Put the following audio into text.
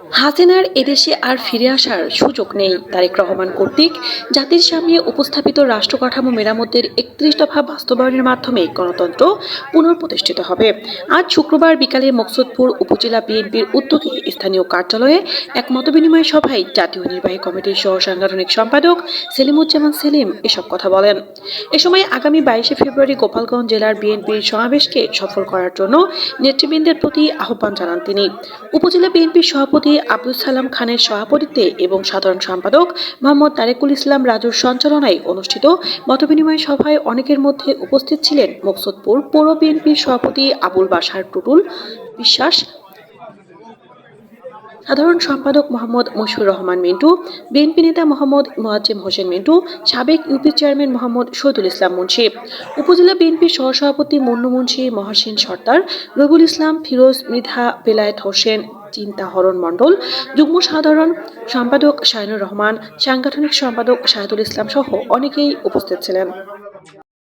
হাসিনার এদেশে আর ফিরে আসার সুযোগ নেই। তারেক রহমান কর্তৃক জাতির সামনে উপস্থাপিত রাষ্ট্র কাঠামো মেরামতের ৩১ দফা বাস্তবায়নের মাধ্যমে গণতন্ত্র পুনঃপ্রতিষ্ঠিত হবে। আজ শুক্রবার বিকালে মকসুদপুর উপজেলা বিএনপির উদ্যোগে স্থানীয় কার্যালয়ে এক মতবিনিময় সভায় জাতীয় নির্বাহী কমিটির সহ সাংগঠনিক সম্পাদক সেলিমুজ্জামান সেলিম এসব কথা বলেন। এ সময় আগামী ২২শে ফেব্রুয়ারি গোপালগঞ্জ জেলার বিএনপির সমাবেশকে সফল করার জন্য নেতৃবৃন্দের প্রতি আহ্বান জানান তিনি। উপজেলা বিএনপির সভাপতি আব্দুল সালাম খানের সভাপতিত্বে এবং সাধারণ সম্পাদক মোহাম্মদ তারেকুল ইসলাম রাজুর সঞ্চালনায় অনুষ্ঠিত মতবিনিময় সভায় অনেকের মধ্যে উপস্থিত ছিলেন মকসুদপুর পৌর বিএনপির সভাপতি আবুল বাশার টুটুল বিশ্বাস, সাধারণ সম্পাদক মোহাম্মদ মশিউর রহমান মিন্টু, বিএনপি নেতা মোহাম্মদ মোয়াজ্জেম হোসেন মিন্টু, সাবেক ইউপি চেয়ারম্যান মোহাম্মদ শহীদুল ইসলাম মুন্সি, উপজেলা বিএনপির সহসভাপতি মুন্নু মুন্সি, মহসিন সর্দার, রবিউল ইসলাম ফিরোজ, মৃধা, বেলায়েত হোসেন, চিন্তা হরণ মণ্ডল, যুগ্ম সাধারণ সম্পাদক শাহিনুর রহমান, সাংগঠনিক সম্পাদক শাহিদুল ইসলাম সহ অনেকেই উপস্থিত ছিলেন।